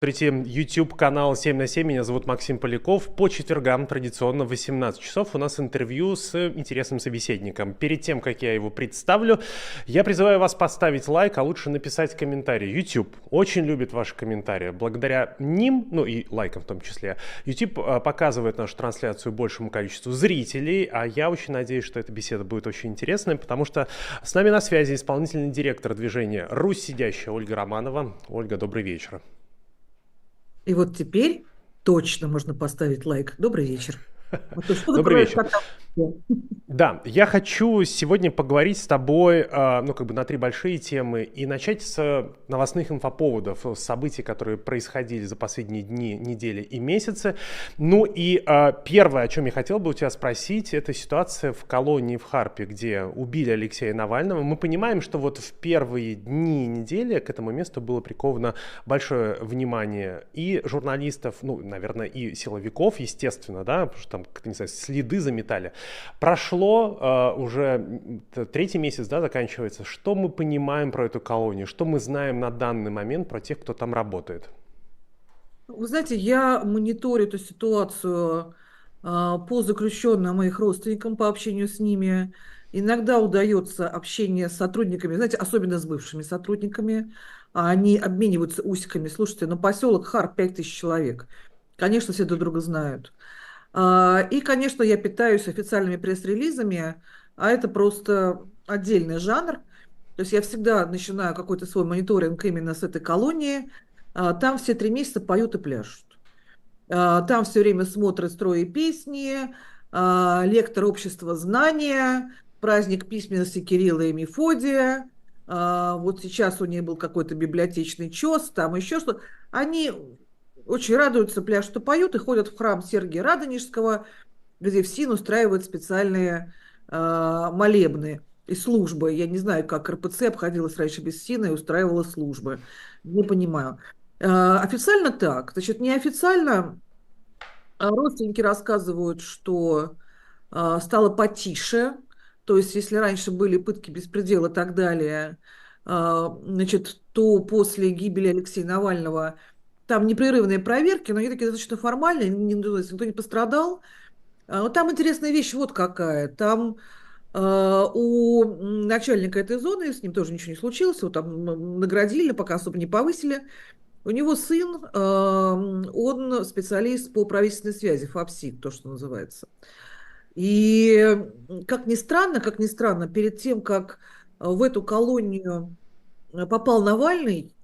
Смотрите, YouTube-канал 7 на 7. Меня зовут Максим Поляков. По четвергам традиционно в 18 часов у нас интервью с интересным собеседником. Перед тем, как я его представлю, я призываю вас поставить лайк, а лучше написать комментарий. YouTube очень любит ваши комментарии. Благодаря ним, ну и лайкам в том числе, YouTube показывает нашу трансляцию большему количеству зрителей, а я очень надеюсь, что эта беседа будет очень интересной, потому что с нами на связи исполнительный директор движения «Русь сидящая» Ольга Романова. Ольга, добрый вечер. И вот теперь точно можно поставить лайк. Добрый вечер. А то что Добрый закрываешь вечер. кота? Да, я хочу сегодня поговорить с тобой, на 3 большие темы и начать с новостных инфоповодов, с событий, которые происходили за последние дни, недели и месяцы. Ну и первое, о чем я хотел бы у тебя спросить, это ситуация в колонии в Харпе, где убили Алексея Навального. Мы понимаем, что вот в первые дни недели к этому месту было приковано большое внимание и журналистов, ну, наверное, и силовиков, естественно, да, потому что там, как-то, не знаю, следы заметали. Прошло уже третий месяц, да, заканчивается. Что мы понимаем про эту колонию? Что мы знаем на данный момент про тех, кто там работает? Вы знаете, я мониторю эту ситуацию по заключенным моих родственникам, по общению с ними. Иногда удается общение с сотрудниками, знаете, особенно с бывшими сотрудниками. Они обмениваются усиками. Слушайте, на поселок Харп 5000 человек. Конечно, все друг друга знают. И, конечно, я питаюсь официальными пресс-релизами, а это просто отдельный жанр. То есть я всегда начинаю какой-то свой мониторинг именно с этой колонии. Там все 3 месяца поют и пляшут. Там все время смотрят строи и песни, лектор общества знания, праздник письменности Кирилла и Мефодия. Вот сейчас у них был какой-то библиотечный чес, там еще что. Они очень радуются, пляшут и поют, и ходят в храм Сергия Радонежского, где в СИН устраивают специальные молебны и службы. Я не знаю, как РПЦ обходилась раньше без СИНа и устраивала службы. Не понимаю. Официально так. Значит, неофициально родственники рассказывают, что стало потише. То есть, если раньше были пытки, беспредел и так далее, значит, то после гибели Алексея Навального там непрерывные проверки, но они такие достаточно формальные, никто не пострадал. Вот там интересная вещь вот какая. Там у начальника этой зоны, с ним тоже ничего не случилось, его там наградили, пока особо не повысили. У него сын, он специалист по правительственной связи, ФАПСИ, то, что называется. И как ни странно, перед тем, как в эту колонию попал Навальный,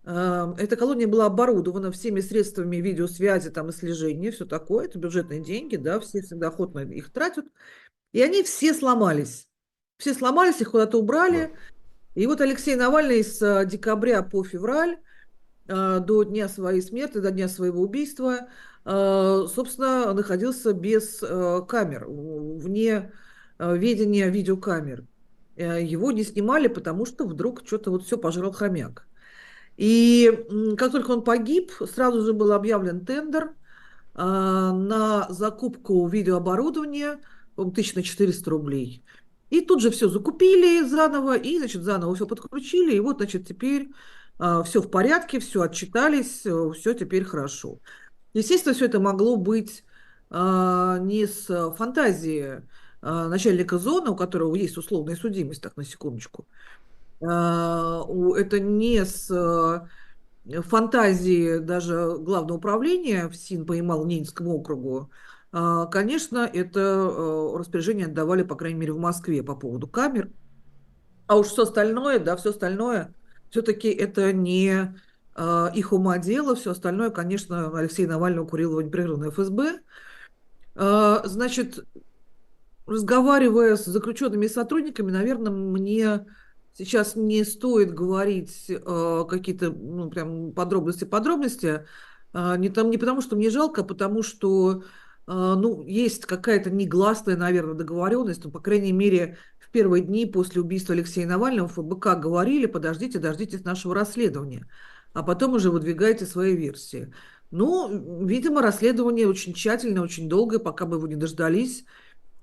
эта колония была оборудована всеми средствами видеосвязи там, и слежения, все такое, это бюджетные деньги, да, все всегда охотно их тратят. И они все сломались. Все сломались, их куда-то Да. убрали. И вот Алексей Навальный с декабря по февраль до дня своей смерти, до дня своего убийства, собственно, находился без камер, вне ведения видеокамер. Его не снимали, потому что вдруг что-то вот все пожрал хомяк. И как только он погиб, сразу же был объявлен тендер на закупку видеооборудования, по-моему, 1400 рублей. И тут же все закупили заново, и, значит, заново все подключили, и вот, значит, теперь все в порядке, все отчитались, все теперь хорошо. Естественно, все это могло быть не с фантазии начальника зоны, у которого есть условная судимость, так, на секундочку. Это не с фантазии даже Главного управления в СИН по Ямало-Ненецкому округу. Конечно, это распоряжение отдавали, по крайней мере, в Москве по поводу камер. А уж все остальное, да, все остальное, все-таки это не их ума дело, все остальное, конечно, Алексей Навального курил непрерывно ФСБ. Значит, разговаривая с заключенными сотрудниками, наверное, мне сейчас не стоит говорить какие-то ну, прям подробности. Не потому, что мне жалко, а потому что ну, есть какая-то негласная, наверное, договоренность, ну, по крайней мере, в первые дни после убийства Алексея Навального в ФБК говорили, подождите, дождитесь нашего расследования, а потом уже выдвигайте свои версии. Ну, видимо, расследование очень тщательное, очень долгое, пока бы его не дождались.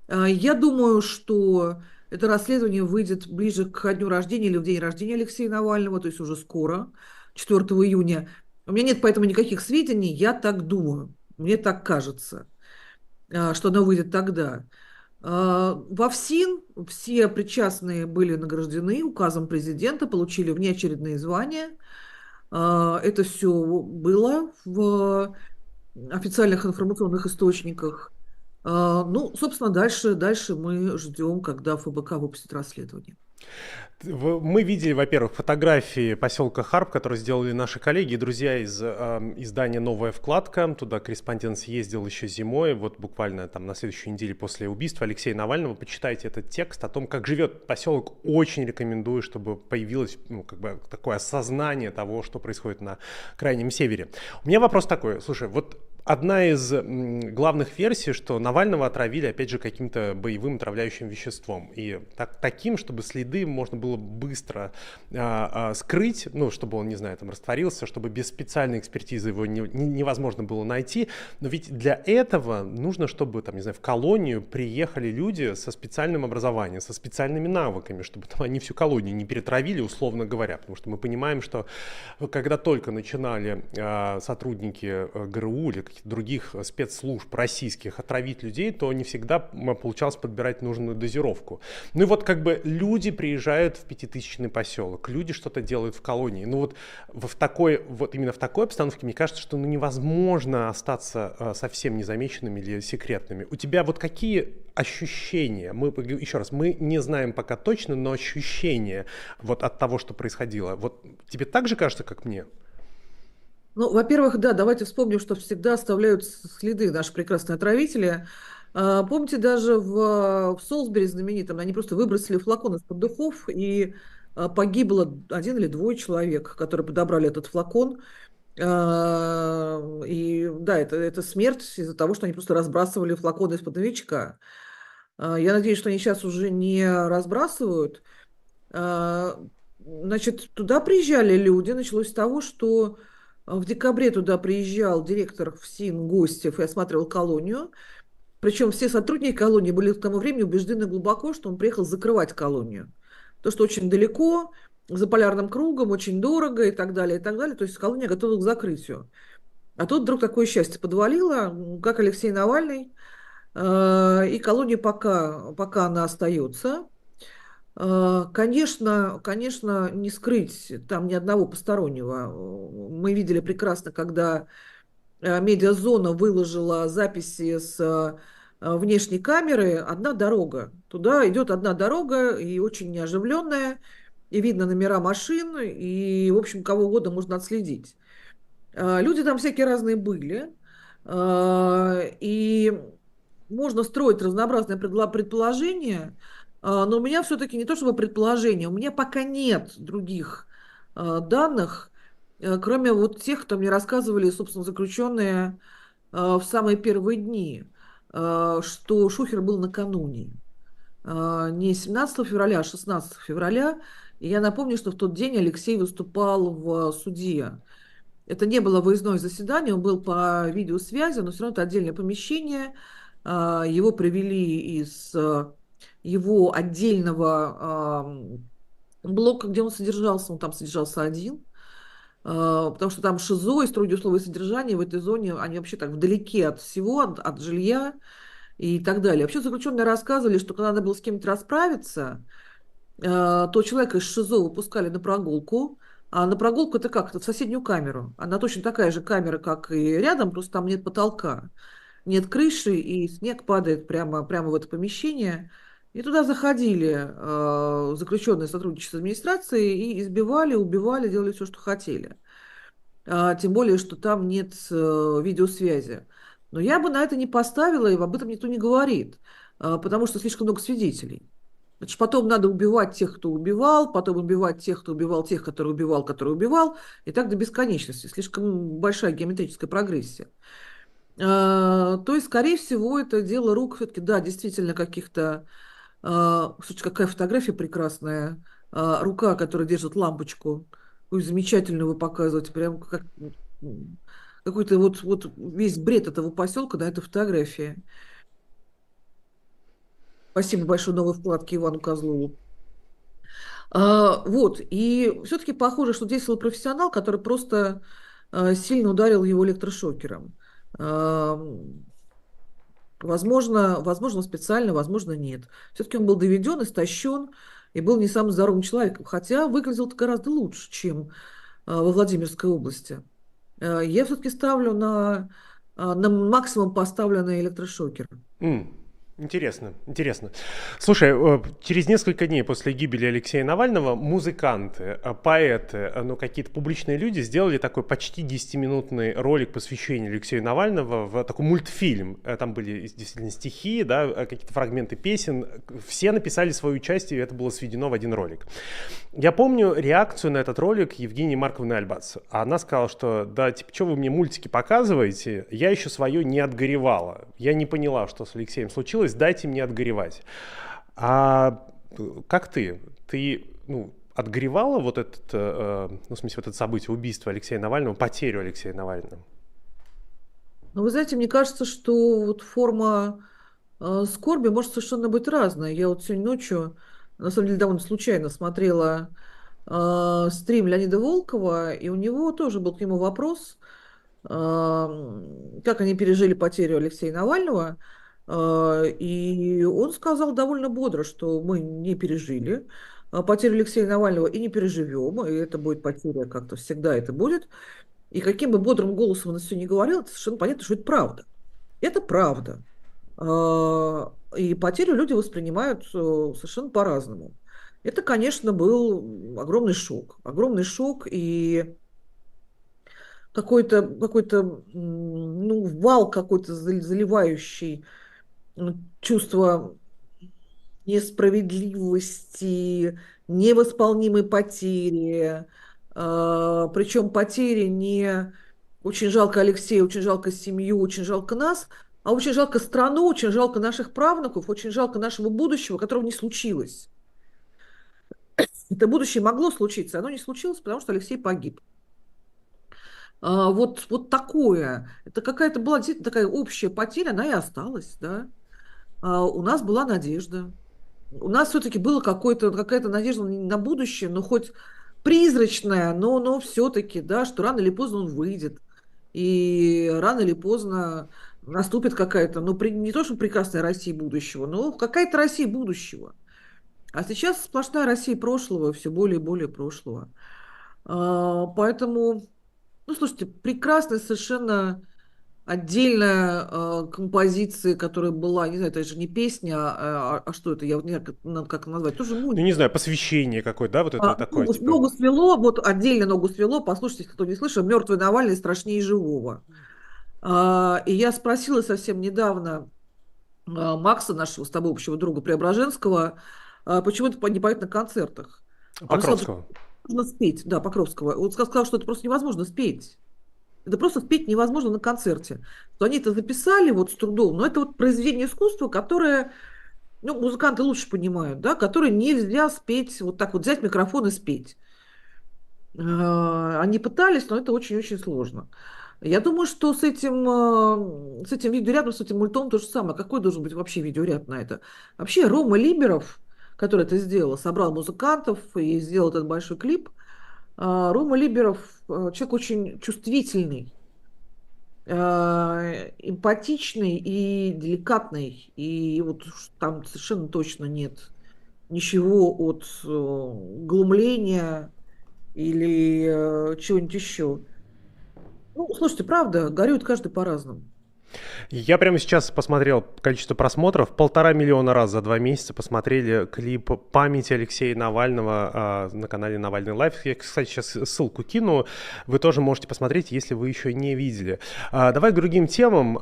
Я думаю, что это расследование выйдет ближе к дню рождения или в день рождения Алексея Навального, то есть уже скоро, 4 июня. У меня нет поэтому никаких сведений, я так думаю, мне так кажется, что оно выйдет тогда. Во ФСИН все причастные были награждены указом президента, получили внеочередные звания. Это все было в официальных информационных источниках. Ну, собственно, дальше мы ждем, когда ФБК выпустит расследование. Мы видели, во-первых, фотографии поселка Харп, которые сделали наши коллеги и друзья из издания «Новая вкладка». Туда корреспондент съездил еще зимой, вот буквально там на следующей неделе после убийства Алексея Навального. Почитайте этот текст о том, как живет поселок. Очень рекомендую, чтобы появилось как бы такое осознание того, что происходит на Крайнем Севере. У меня вопрос такой. Слушай, вот одна из главных версий, что Навального отравили, опять же, каким-то боевым отравляющим веществом. И таким, чтобы следы можно было быстро скрыть, ну, чтобы он, не знаю, там растворился, чтобы без специальной экспертизы его невозможно было найти. Но ведь для этого нужно, чтобы, там, не знаю, в колонию приехали люди со специальным образованием, со специальными навыками, чтобы там они всю колонию не перетравили, условно говоря. Потому что мы понимаем, что когда только начинали сотрудники ГРУ или каких-то других спецслужб российских отравить людей, то не всегда получалось подбирать нужную дозировку. Ну и вот как бы люди приезжают в 5000-ный поселок, люди что-то делают в колонии. Ну вот именно в такой обстановке, мне кажется, что невозможно остаться совсем незамеченными или секретными. У тебя вот какие ощущения? Еще раз, мы не знаем пока точно, но ощущения вот от того, что происходило. Вот тебе так же кажется, как мне? Ну, во-первых, да, давайте вспомним, что всегда оставляют следы наши прекрасные отравители. Помните, даже в Солсбери знаменитом они просто выбросили флакон из-под духов, и погибло один или двое человек, которые подобрали этот флакон. И да, это смерть из-за того, что они просто разбрасывали флаконы из-под новичка. Я надеюсь, что они сейчас уже не разбрасывают. А, Значит, туда приезжали люди. Началось с того, что в декабре туда приезжал директор ФСИН Гостев и осматривал колонию. Причем все сотрудники колонии были к тому времени убеждены глубоко, что он приехал закрывать колонию. То, что очень далеко, за полярным кругом, очень дорого и так далее, и так далее. То есть колония готова к закрытию. А тут вдруг такое счастье подвалило, как Алексей Навальный, и колония пока она остается. Конечно, не скрыть там ни одного постороннего. Мы видели прекрасно, когда медиазона выложила записи с внешней камеры. Одна дорога. Туда идет одна дорога, и очень неоживленная, и видно номера машин, и, в общем, кого угодно можно отследить. Люди там всякие разные были, и можно строить разнообразные предположения, но у меня все-таки не то чтобы предположение, у меня пока нет других данных, кроме вот тех, кто мне рассказывали, собственно, заключенные в самые первые дни, что Шухер был накануне, не 17 февраля, а 16 февраля. И я напомню, что в тот день Алексей выступал в суде. Это не было выездное заседание, он был по видеосвязи, но все равно это отдельное помещение. Его привели из его отдельного блока, где он содержался. Он там содержался один, потому что там ШИЗО и строгие условия содержания в этой зоне, они вообще так вдалеке от всего, от жилья и так далее. Вообще заключенные рассказывали, что когда надо было с кем-то расправиться, то человека из ШИЗО выпускали на прогулку. А на прогулку это как? Это в соседнюю камеру. Она точно такая же камера, как и рядом, просто там нет потолка, нет крыши, и снег падает прямо в это помещение. И туда заходили заключенные сотрудничества с администрацией и избивали, убивали, делали все, что хотели. Тем более, что там нет видеосвязи. Но я бы на это не поставила, и об этом никто не говорит, потому что слишком много свидетелей. Значит, потом надо убивать тех, кто убивал, потом убивать тех, кто убивал тех, который убивал, и так до бесконечности. Слишком большая геометрическая прогрессия. То есть, скорее всего, это дело рук все-таки, да, действительно, каких-то... Слушайте, какая фотография прекрасная. Рука, которая держит лампочку. Ой, замечательно вы показываете. Прям как какой-то вот весь бред этого поселка на этой фотографии. Спасибо большое новой вкладке Ивану Козлову. Вот, и все-таки похоже, что действовал профессионал, который просто сильно ударил его электрошокером. Э, возможно, специально, возможно, нет. Все-таки он был доведен, истощен и был не самым здоровым человеком, хотя выглядел гораздо лучше, чем во Владимирской области. Я все-таки ставлю на максимум поставленный электрошокер. М, Интересно, интересно. Слушай, через несколько дней после гибели Алексея Навального музыканты, поэты, ну какие-то публичные люди сделали такой почти 10-минутный ролик, посвящению Алексею Навального, в такой мультфильм. Там были действительно стихи, да, какие-то фрагменты песен. Все написали свое участие, и это было сведено в один ролик. Я помню реакцию на этот ролик Евгении Марковны Альбац. Она сказала, что да, типа, что вы мне мультики показываете, я еще свое не отгоревала. Я не поняла, что с Алексеем случилось, дайте мне отгоревать. А как ты? Ты, ну, отгоревала вот этот, ну, в смысле, вот это событие, убийство Алексея Навального, потерю Алексея Навального? Но вы знаете, мне кажется, что вот форма скорби может совершенно быть разная. Я вот сегодня ночью, на самом деле, довольно случайно смотрела стрим Леонида Волкова, и у него тоже был к нему вопрос, как они пережили потерю Алексея Навального. И он сказал довольно бодро, что мы не пережили потерю Алексея Навального и не переживем, и это будет потеря, как-то всегда это будет. И каким бы бодрым голосом он это все не говорил, это совершенно понятно, что это правда. Это правда. И потерю люди воспринимают совершенно по-разному. Это, конечно, был огромный шок. Огромный шок и ну, вал какой-то заливающий чувство несправедливости, невосполнимой потери. Причем потери не очень жалко Алексея, очень жалко семью, очень жалко нас, а очень жалко страну, очень жалко наших правнуков, очень жалко нашего будущего, которого не случилось. Это будущее могло случиться, оно не случилось, потому что Алексей погиб. Вот такое. Это какая-то была действительно такая общая потеря, она и осталась, да. У нас была надежда. У нас все-таки была какая-то надежда на будущее, но хоть призрачная, но все-таки, да, что рано или поздно он выйдет. И рано или поздно наступит какая-то, ну, не то, что прекрасная Россия будущего, но какая-то Россия будущего. А сейчас сплошная Россия прошлого, все более и более прошлого. Поэтому, ну, слушайте, прекрасная совершенно отдельная композиция, которая была, не знаю, это же не песня, а что это, я вот не знаю, как назвать, тоже Ну, мультик. не знаю, посвящение какое-то, да, вот это такое, типа... Ногу свело, вот отдельно ногу свело, послушайте, кто не слышал, «Мертвый Навальный страшнее живого». И я спросила совсем недавно Макса, нашего с тобой общего друга Преображенского, почему это не поет на концертах. А он сказал, что Покровского. можно спеть, да, Покровского. Он сказал, что это просто невозможно спеть. Это просто спеть невозможно на концерте. Что они это записали вот с трудом, но это вот произведение искусства, которое, ну, музыканты лучше понимают, да, которое нельзя спеть, вот так вот взять микрофон и спеть. Они пытались, но это очень-очень сложно. Я думаю, что с этим видеорядом, с этим мультом то же самое. Какой должен быть вообще видеоряд на это? Вообще Рома Либеров, который это сделал, собрал музыкантов и сделал этот большой клип. Рома Либеров человек очень чувствительный, эмпатичный и деликатный. И вот там совершенно точно нет ничего от глумления или чего-нибудь еще. Ну, слушайте, правда, горюет каждый по-разному. Я прямо сейчас посмотрел количество просмотров. 1,5 миллиона раз за 2 месяца посмотрели клип памяти Алексея Навального на канале Навальный Лайф. Я, кстати, сейчас ссылку кину. Вы тоже можете посмотреть, если вы еще не видели. Давай к другим темам.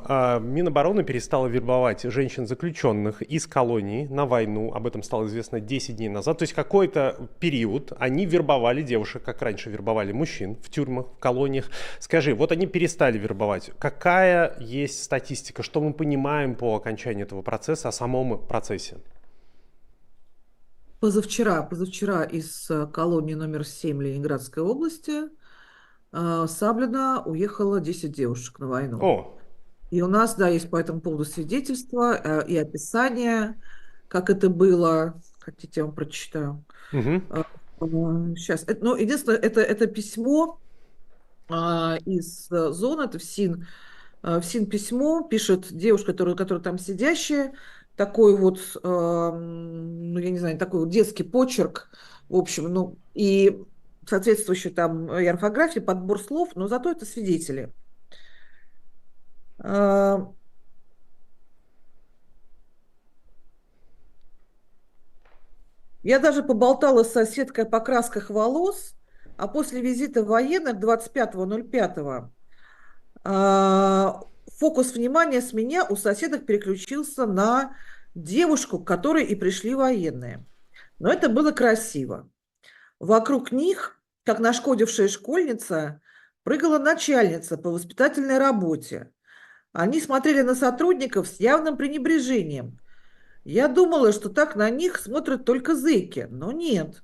Минобороны перестала вербовать женщин-заключенных из колоний на войну. Об этом стало известно 10 дней назад. То есть какой-то период они вербовали девушек, как раньше вербовали мужчин в тюрьмах, в колониях. Скажи, вот они перестали вербовать. Какая есть статистика, что мы понимаем по окончании этого процесса, о самом процессе? Позавчера из колонии номер 7 Ленинградской области Саблина уехало 10 девушек на войну. О, И у нас, да, есть по этому поводу свидетельства и описание, как это было. Хотите, я вам прочитаю. угу. Сейчас. Ну, единственное, это письмо. из зон, это ФСИН письмо, пишет девушка, которая там сидящая, такой вот, ну, я не знаю, такой вот детский почерк, в общем, ну, и соответствующий там и орфографии, подбор слов, но зато это свидетели. А, Я даже поболтала с соседкой по красках волос, а после визита военных 25.05 фокус внимания с меня у соседок переключился на девушку, к которой и пришли военные. Но это было красиво. Вокруг них, как нашкодившая школьница, прыгала начальница по воспитательной работе. Они смотрели на сотрудников с явным пренебрежением. Я думала, что так на них смотрят только зэки, но нет.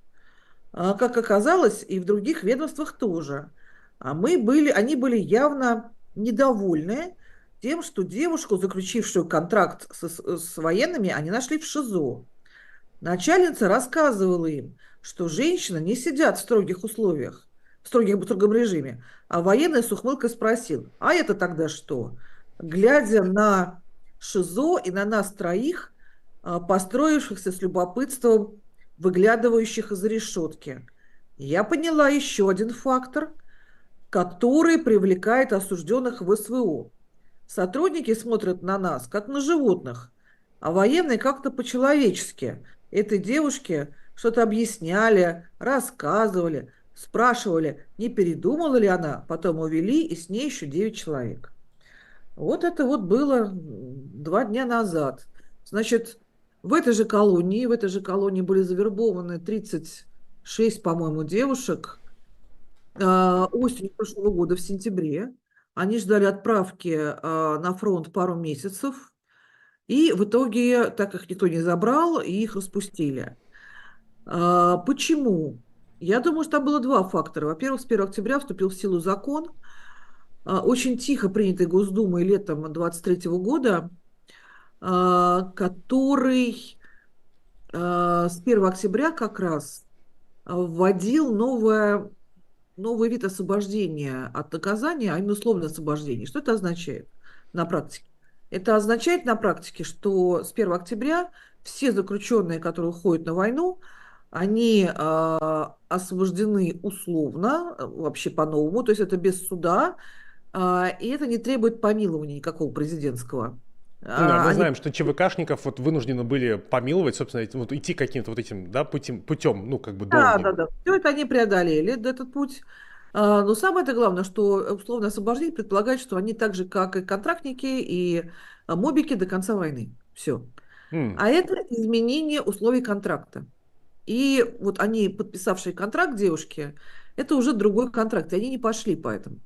Как оказалось, и в других ведомствах тоже. Они были явно недовольны тем, что девушку, заключившую контракт с военными, они нашли в ШИЗО. Начальница рассказывала им, что женщины не сидят в строгих условиях, в строгом режиме. А военный с ухмылкой спросил: а это тогда что? Глядя на ШИЗО и на нас троих, построившихся с любопытством, выглядывающих из решетки. Я поняла еще один фактор, который привлекает осужденных в СВО. Сотрудники смотрят на нас, как на животных, а военные как-то по-человечески. Этой девушке что-то объясняли, рассказывали, спрашивали, не передумала ли она, потом увели, и с ней еще 9 человек. Вот это вот было 2 дня назад. Значит, в этой же колонии были завербованы 36, по-моему, девушек осенью прошлого года, в сентябре. Они ждали отправки на фронт пару месяцев, и в итоге, так их никто не забрал, и их распустили. Почему? Я думаю, что там было два фактора. Во-первых, с 1 октября вступил в силу закон, очень тихо принятый Госдумой летом 23 года, который с 1 октября как раз вводил новый вид освобождения от наказания, а именно условное освобождение. Что это означает на практике? Это означает на практике, что с 1 октября все заключенные, которые уходят на войну, они освобождены условно, вообще по-новому, то есть это без суда, и это не требует помилования никакого президентского. Да, мы Они знаем, что ЧВКшников вот вынуждены были помиловать, собственно, вот идти каким-то вот этим, да, путем, ну, как бы Да, долгим. да, да. Все это они преодолели, этот путь. Но самое-то главное, что условное освобождение предполагает, что они так же, как и контрактники, и мобики до конца войны. Все. М. А это изменение условий контракта. И вот они, подписавшие контракт, девушки, это уже другой контракт, и они не пошли по этому.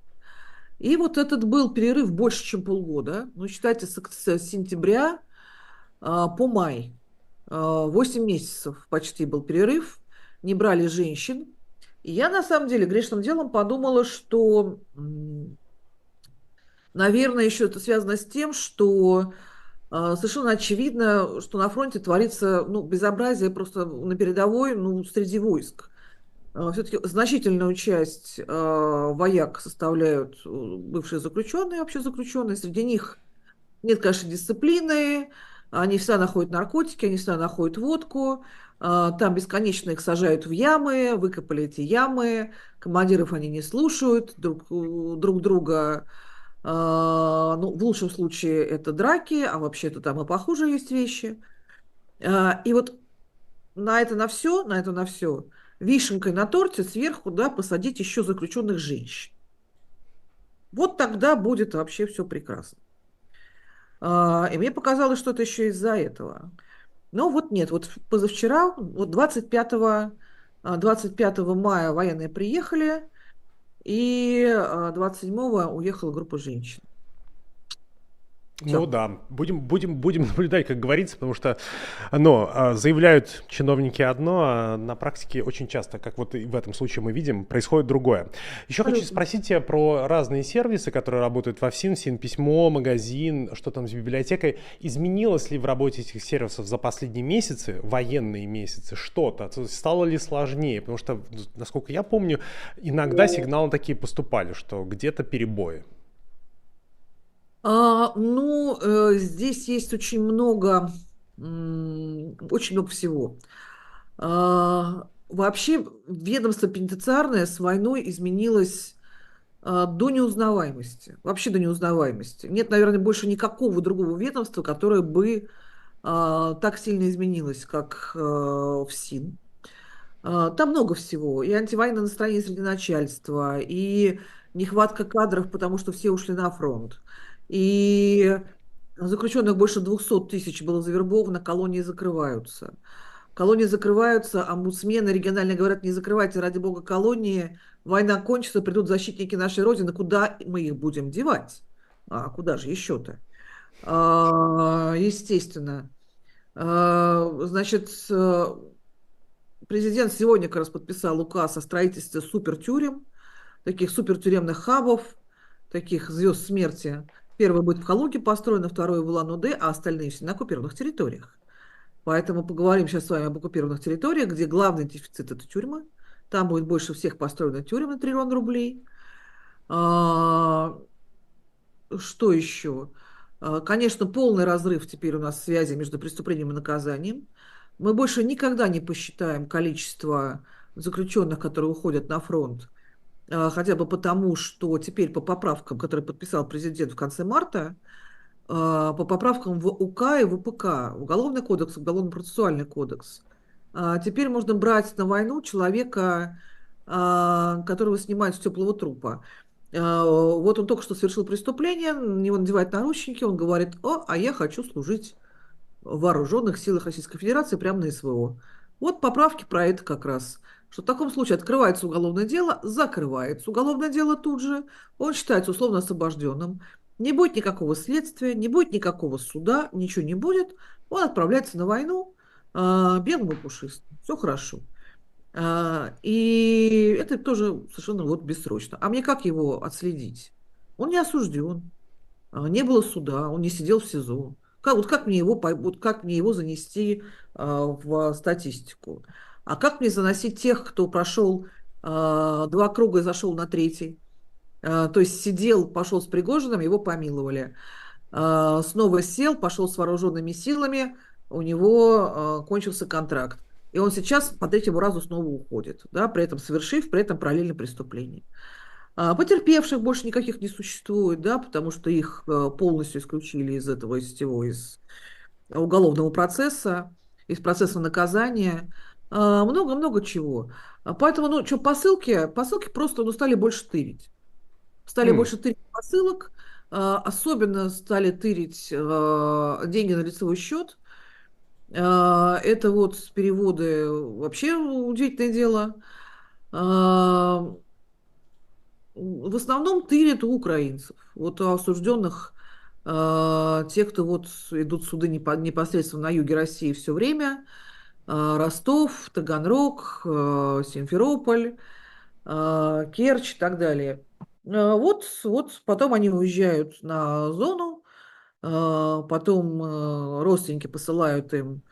И вот этот был перерыв больше, чем полгода. Ну, считайте, с сентября по май. 8 месяцев почти был перерыв, не брали женщин. И я на самом деле грешным делом подумала, что, наверное, еще это связано с тем, что совершенно очевидно, что на фронте творится, ну, безобразие просто на передовой, ну, среди войск. Все-таки значительную часть вояк составляют бывшие заключенные, вообще заключенные. Среди них нет, конечно, дисциплины, они всегда находят наркотики, они всегда находят водку, там бесконечно их сажают в ямы, выкопали эти ямы, командиров они не слушают, друг друга, ну, в лучшем случае это драки, а вообще-то там и похуже есть вещи. И вот на это на все, вишенкой на торте сверху, да, посадить еще заключенных женщин. Вот тогда будет вообще все прекрасно. И мне показалось, что это еще из-за этого. Но вот нет, вот позавчера, вот 25 мая военные приехали, и 27 уехала группа женщин. Ну да, будем наблюдать, как говорится, потому что, но заявляют чиновники одно, а на практике очень часто, как вот и в этом случае мы видим, происходит другое. Еще хочу Абсолютно. спросить тебя про разные сервисы, которые работают во ФСИН письмо, магазин, что там с библиотекой. Изменилось ли в работе этих сервисов за последние месяцы, военные месяцы, что-то? То есть стало ли сложнее? Потому что, насколько я помню, иногда сигналы такие поступали, что где-то перебои. Здесь есть очень много всего. Вообще, ведомство пенитенциарное с войной изменилось до неузнаваемости. Вообще до неузнаваемости. Нет, наверное, больше никакого другого ведомства, которое бы так сильно изменилось, как ФСИН. Там много всего. И антивоенное настроение среди начальства, и нехватка кадров, потому что все ушли на фронт. И заключенных больше 200 000 было завербовано, колонии закрываются. Колонии закрываются, омбудсмены региональные говорят, не закрывайте, ради бога, колонии. Война кончится, придут защитники нашей Родины. Куда мы их будем девать? А куда же еще-то? Естественно. Значит, президент сегодня как раз подписал указ о строительстве супертюрем, таких супертюремных хабов, таких звезд смерти. Первый будет в Калуге построено, второй в Улан-Удэ, а остальные все на оккупированных территориях. Поэтому поговорим сейчас с вами об оккупированных территориях, где главный дефицит – это тюрьмы. Там будет больше всех построено тюрем на 1 триллион рублей. А, Что еще? Конечно, полный разрыв теперь у нас связи между преступлением и наказанием. Мы больше никогда не посчитаем количество заключенных, которые уходят на фронт, хотя бы потому, что теперь по поправкам, которые подписал президент в конце марта, по поправкам в УК и в УПК, Уголовный кодекс, Уголовно-процессуальный кодекс, теперь можно брать на войну человека, которого снимают с теплого трупа. Вот он только что совершил преступление, на него надевают наручники, он говорит: а я хочу служить в вооруженных силах Российской Федерации прямо на СВО. Вот поправки про это как раз. Что в таком случае открывается уголовное дело, закрывается уголовное дело тут же, он считается условно освобожденным, не будет никакого следствия, не будет никакого суда, ничего не будет, он отправляется на войну белым и пушистым. Все хорошо. И это тоже совершенно вот бессрочно. А мне как его отследить? Он не осужден, не было суда, он не сидел в СИЗО. Вот как мне его, вот как мне его занести в статистику? А как мне заносить тех, кто прошел 2 круга и зашел на третий? То есть сидел, пошел с Пригожиным, его помиловали. Снова сел, пошел с вооруженными силами, у него кончился контракт. И он сейчас по третьему разу снова уходит, да, при этом совершив, при этом параллельно преступление. Потерпевших больше никаких не существует, да, потому что их полностью исключили из этого, из всего, из уголовного процесса, из процесса наказания. Много-много чего. Поэтому, ну, что, посылки просто, ну, стали больше тырить. Стали М. больше тырить посылок, особенно стали тырить деньги на лицевой счет. Это вот переводы вообще удивительное дело. А, В основном тырят у украинцев. Вот у осужденных, те, кто вот идут суды непосредственно на юге России все время, Ростов, Таганрог, Симферополь, Керчь и так далее. Вот потом они уезжают на зону, потом родственники посылают им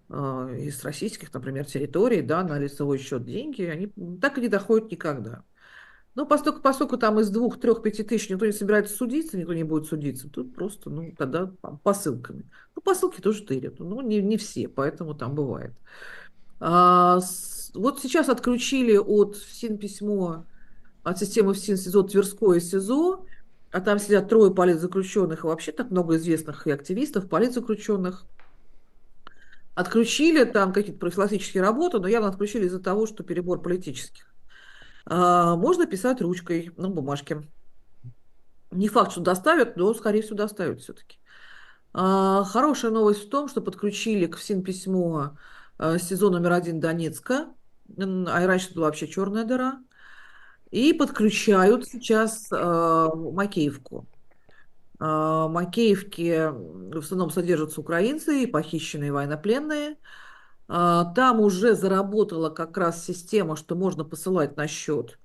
из российских, например, территорий, да, на лицевой счет деньги, они так и не доходят никогда. Ну, поскольку там из 2, 3, 5 тысяч никто не собирается судиться, никто не будет судиться, тут просто, ну, тогда посылками. Ну, посылки тоже тырят, ну, не все, поэтому там бывает. Вот сейчас отключили от ФСИН письмо, от системы ФСИН СИЗО Тверское СИЗО, а там сидят трое политзаключенных, и вообще так много известных и активистов, политзаключенных. Отключили там какие-то профилактические работы, но явно отключили из-за того, что перебор политических. Можно писать ручкой на бумажке. Не факт, что доставят, но, скорее всего, доставят все-таки. Хорошая новость в том, что подключили к ФСИН письмо СИЗО №1 Донецка, а и раньше это была вообще черная дыра, и подключают сейчас Макеевку. Макеевке в основном содержатся украинцы и похищенные военнопленные. Там уже заработала как раз система, что можно посылать на счет.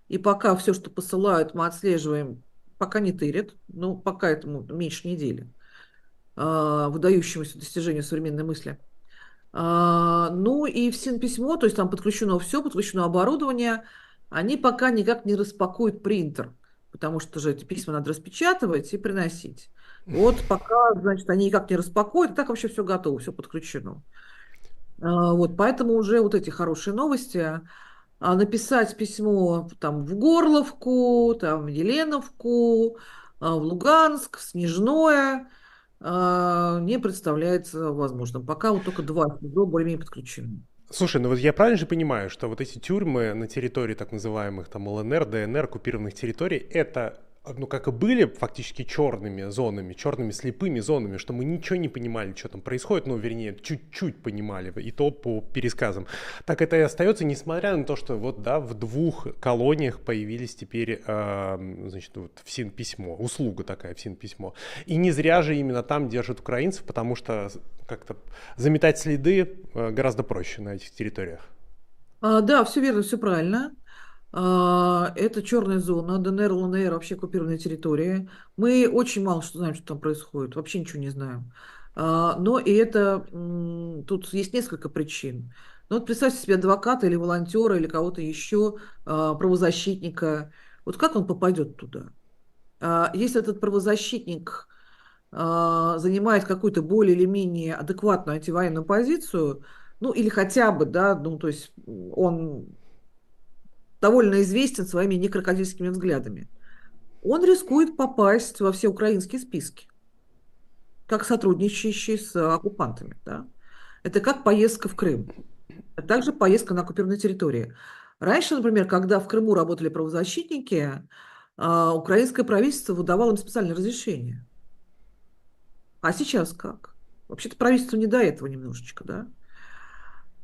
И пока все, что посылают, мы отслеживаем, пока не тырят, ну, пока этому меньше недели, выдающемуся достижению современной мысли. Ну и в СИН-письмо, то есть там подключено все, подключено оборудование, они пока никак не распакуют принтер, потому что же эти письма надо распечатывать и приносить. Вот пока, значит, они никак не распакуют, и так вообще все готово, все подключено. Вот, поэтому уже вот эти хорошие новости. Написать письмо там в Горловку, там в Еленовку, в Луганск, в Снежное не представляется возможным. Пока вот только два СИЗО более-менее подключены. Слушай, ну вот я правильно же понимаю, что вот эти тюрьмы на территории так называемых там ЛНР, ДНР, оккупированных территорий, это, ну, как и были фактически черными зонами, черными слепыми зонами, что мы ничего не понимали, что там происходит, ну, вернее, чуть-чуть понимали, и то по пересказам. Так это и остается, несмотря на то, что вот, да, в двух колониях появились теперь, значит, вот в СИН-письмо, услуга такая в СИН-письмо. И не зря же именно там держат украинцев, потому что как-то заметать следы гораздо проще на этих территориях. Да, все верно, все правильно. Это черная зона, ДНР, ЛНР, вообще оккупированные территории. Мы очень мало что знаем, что там происходит, вообще ничего не знаем. Но и это, тут есть несколько причин. Ну вот представьте себе адвоката или волонтера или кого-то еще, правозащитника. Вот как он попадет туда? Если этот правозащитник занимает какую-то более или менее адекватную антивоенную позицию, ну или хотя бы, да, ну то есть он довольно известен своими некрокодильскими взглядами, он рискует попасть во все украинские списки, как сотрудничающий с оккупантами. Да? Это как поездка в Крым, а также поездка на оккупированной территории. Раньше, например, когда в Крыму работали правозащитники, украинское правительство выдавало им специальное разрешение. А сейчас как? Вообще-то правительству не до этого немножечко, да?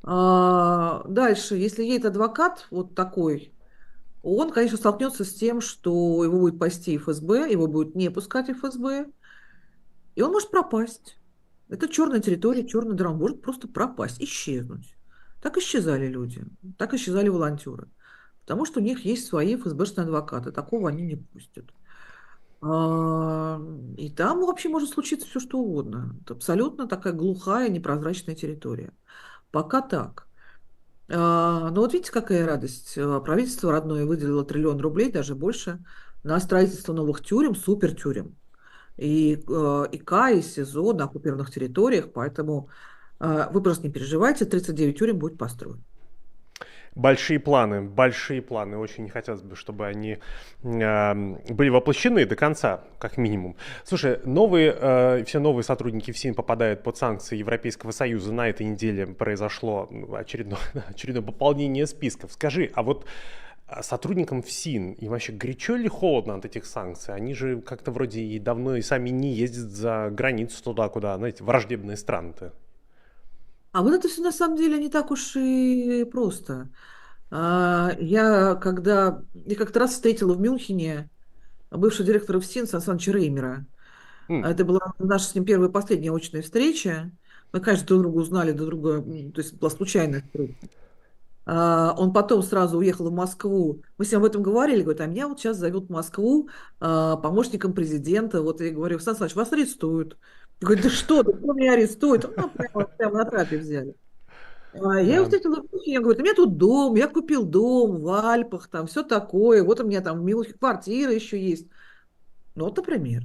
Дальше, если едет адвокат вот такой, он, конечно, столкнется с тем, что его будет пасти ФСБ, его будет не пускать ФСБ, и он может пропасть. Это черная территория, черный дыра, он может просто пропасть, исчезнуть. Так исчезали люди, так исчезали волонтеры. Потому что у них есть свои ФСБшные адвокаты, такого они не пустят. И там вообще может случиться все, что угодно. Это абсолютно такая глухая, непрозрачная территория. Пока так. Но вот видите, какая радость. Правительство родное выделило 1 000 000 000 рублей, даже больше, на строительство новых тюрем, супертюрем. И К, и СИЗО на оккупированных территориях, поэтому вы просто не переживайте, 39 тюрем будет построено. Большие планы, большие планы. Очень не хотелось бы, чтобы они были воплощены до конца, как минимум. Слушай, все новые сотрудники ФСИН попадают под санкции Европейского Союза. На этой неделе произошло очередное пополнение списков. Скажи, а вот сотрудникам ФСИН и вообще горячо или холодно от этих санкций? Они же как-то вроде и давно и сами не ездят за границу туда, куда, знаете, враждебные страны-то. А вот это все на самом деле не так уж и просто. Я как-то раз встретила в Мюнхене бывшего директора ФСИН Сан Саныча Реймера. М. Это была наша с ним первая и последняя очная встреча. Мы, конечно, друг друга узнали, друг друга, то есть была случайная встреча. Он потом сразу уехал в Москву. Мы с ним об этом говорили, говорит, а меня вот сейчас зовут в Москву помощником президента. Вот я говорю, Сан Саныч, вас арестуют. Он говорит, да что, да кто меня арестует? Ну, прямо на трапе взяли. Я его Да. встретила в Мюнхене, я говорю, у меня тут дом, я купил дом в Альпах, там все такое, вот у меня там в Мюнхене квартира еще есть. Ну, вот, например.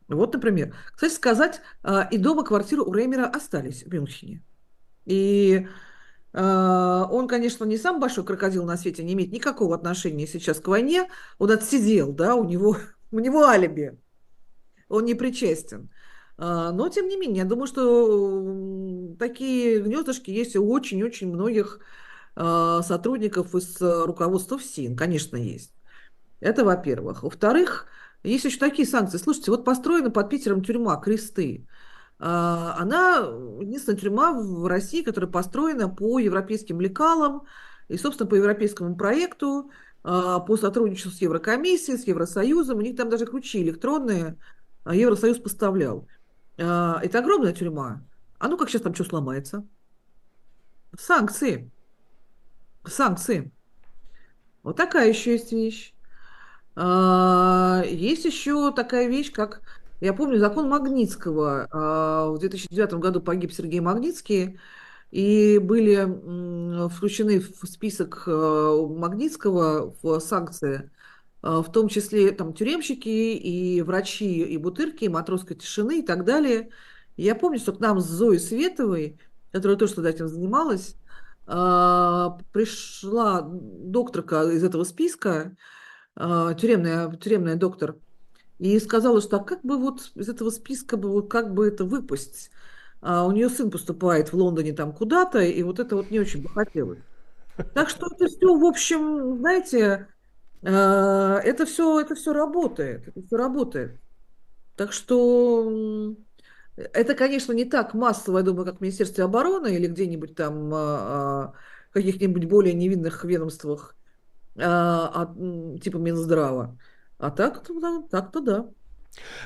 Вот, например. Кстати сказать, и дом, и квартира у Реймера остались в Мюнхене. И он, конечно, не самый большой крокодил на свете, не имеет никакого отношения сейчас к войне. Он отсидел, да, у него, у него алиби, он не причастен. Но, тем не менее, я думаю, что такие гнездышки есть у очень-очень многих сотрудников из руководства ФСИН, конечно, есть. Это во-первых. Во-вторых, есть еще такие санкции. Слушайте, вот построена под Питером тюрьма «Кресты». Она единственная тюрьма в России, которая построена по европейским лекалам и, собственно, по европейскому проекту, по сотрудничеству с Еврокомиссией, с Евросоюзом. У них там даже ключи электронные. Евросоюз поставлял. Это огромная тюрьма. А ну как сейчас там что сломается? Санкции. Санкции. Вот такая еще есть вещь. Есть еще такая вещь, как, я помню, закон Магнитского. В 2009 году погиб Сергей Магнитский, и были включены в список Магнитского в санкции, в том числе там тюремщики и врачи, и бутырки, и матросской тишины и так далее. И я помню, что к нам с Зоей Световой, которая тоже тогда этим занималась, пришла докторка из этого списка, тюремная доктор, и сказала, что а как бы вот из этого списка бы вот как бы это выпасть? У нее сын поступает в Лондоне там куда-то, и вот это вот не очень бы хотелось. Так что это все, в общем, знаете, это все работает, это все работает. Так что это, конечно, не так массово, я думаю, как в Министерстве обороны или где-нибудь там в каких-нибудь более невинных ведомствах, типа Минздрава. А так-то, да, так-то да.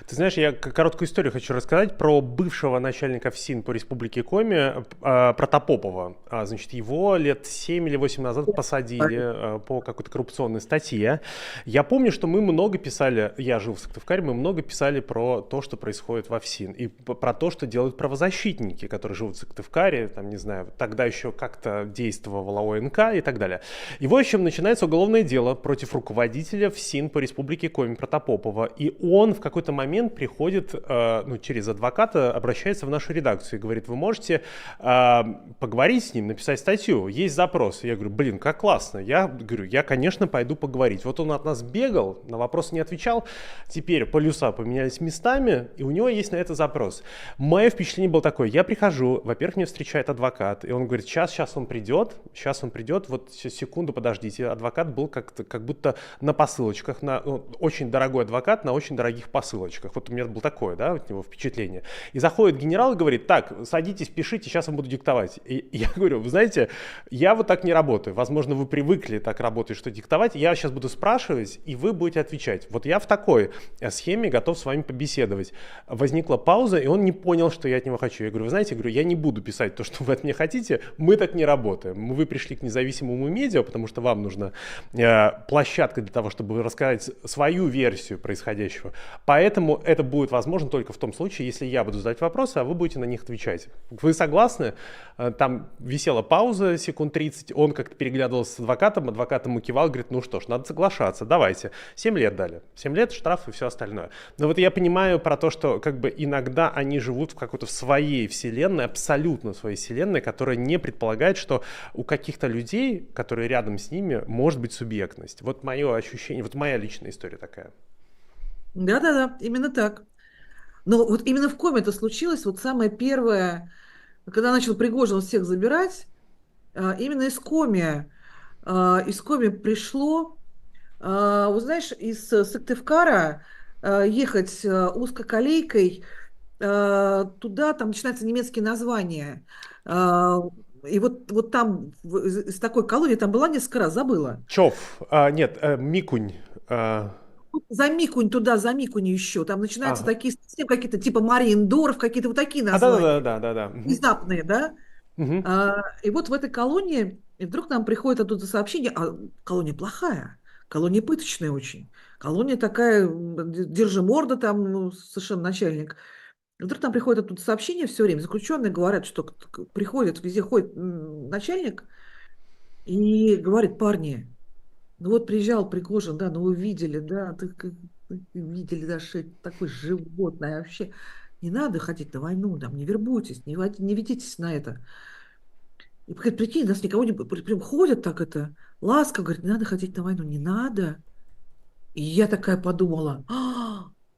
Ты знаешь, я короткую историю хочу рассказать про бывшего начальника ФСИН по Республике Коми, Протопопова. Значит, его лет 7 или 8 назад посадили по какой-то коррупционной статье. Я помню, что мы много писали, я жил в Сыктывкаре, мы много писали про то, что происходит во ФСИН, и про то, что делают правозащитники, которые живут в Сыктывкаре, там, не знаю, тогда еще как-то действовала ОНК и так далее. И, в общем, начинается уголовное дело против руководителя ФСИН по Республике Коми Протопопова, и он в какой-то момент приходит, ну, через адвоката, обращается в нашу редакцию и говорит: вы можете поговорить с ним, написать статью, есть запрос. Я говорю: блин, как классно. Я говорю: я, конечно, пойду поговорить. Вот он от нас бегал, на вопросы не отвечал, теперь полюса поменялись местами, и у него есть на это запрос. Мое впечатление было такое: я прихожу, во-первых, меня встречает адвокат, и он говорит: сейчас он придет, вот секунду подождите. Адвокат был как будто на посылочках, очень дорогой адвокат на очень дорогих посылочках. Вот у меня было такое, да, от него впечатление. И заходит генерал и говорит: так, садитесь, пишите, сейчас я буду диктовать. И я говорю: вы знаете, я вот так не работаю. Возможно, вы привыкли так работать, что диктовать. Я сейчас буду спрашивать, и вы будете отвечать. Вот я в такой схеме готов с вами побеседовать. Возникла пауза, и он не понял, что я от него хочу. Я говорю: вы знаете, я не буду писать то, что вы от меня хотите, мы так не работаем. Вы пришли к независимому медиа, потому что вам нужна площадка для того, чтобы рассказать свою версию происходящего. Поэтому это будет возможно только в том случае, если я буду задать вопросы, а вы будете на них отвечать. Вы согласны? Там висела пауза секунд 30, он как-то переглядывался с адвокатом, адвокат ему кивал, говорит: ну что ж, надо соглашаться, давайте. 7 лет дали. 7 лет, штраф и все остальное. Но вот я понимаю про то, что как бы иногда они живут в какой-то своей вселенной, абсолютно своей вселенной, которая не предполагает, что у каких-то людей, которые рядом с ними, может быть субъектность. Вот мое ощущение, вот моя личная история такая. Да-да-да, именно так. Но вот именно в Коме это случилось, вот самое первое, когда начал Пригожин всех забирать, именно из Коми пришло, вот знаешь, из Сыктывкара ехать узкоколейкой туда, там начинаются немецкие названия. А, И вот там, из такой колонии, там была несколько раз, забыла. Чов, нет, Микунь. За Микунь туда, за Микунь еще. Там начинаются Ага. такие совсем какие-то типа Мариендорф, какие-то вот такие Да-да-да, названия. да-да-да. Внезапные, да? Мгм. И вот в этой колонии, и вдруг нам приходит оттуда сообщение, а колония плохая, колония пыточная очень. Колония такая, держи морда там, ну, совершенно начальник. И вдруг нам приходит оттуда сообщение все время. Заключенные говорят, что приходит, везде ходит начальник и говорит: парни, ну вот приезжал Пригожин, да, ну вы видели, да, вы видели, да, что это такое животное вообще. Не надо ходить на войну, там, не вербуйтесь, не ведитесь на это. И говорит: прикинь, нас никого не... Прям ходят так это, ласково, говорит: не надо ходить на войну, не надо. И я такая подумала: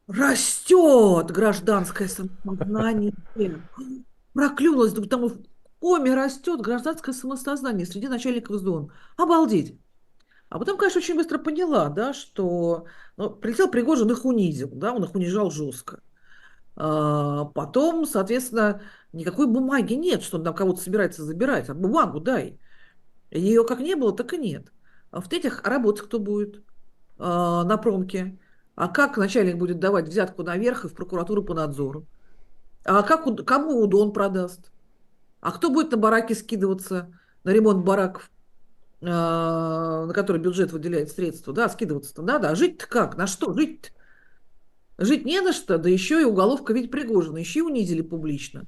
растет гражданское самосознание. Проклюнулась, думаю, там в Коме растет гражданское самосознание среди начальников СДОН. Обалдеть. А потом, конечно, очень быстро поняла, да, что ну, прилетел Пригожин, их унизил, да, он их унижал жестко. Потом, соответственно, никакой бумаги нет, что он там кого-то собирается забирать, а бумагу дай. Ее как не было, так и нет. А в-третьих, а работать кто будет на промке? А как начальник будет давать взятку наверх и в прокуратуру по надзору? А как, кому УДОН продаст? А кто будет на бараки скидываться, на ремонт бараков, на который бюджет выделяет средства? Да, скидываться-то надо. А жить-то как? На что жить? Жить не на что, да еще и уголовка ведь Пригожина, еще и унизили публично.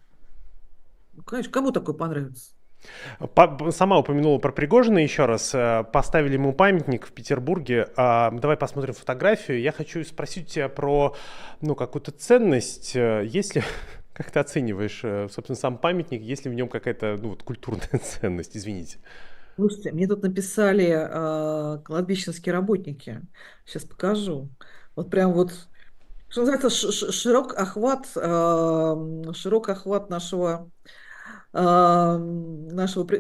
Ну, конечно, кому такое понравится? Сама упомянула про Пригожина еще раз. Поставили ему памятник в Петербурге. Давай посмотрим фотографию. Я хочу спросить тебя про, ну, какую-то ценность. Если как ты оцениваешь, собственно, сам памятник, есть ли в нем какая-то, ну, вот, культурная ценность, извините. Слушайте, мне тут написали кладбищенские работники. Сейчас покажу. Вот прям вот, что называется, широк охват нашего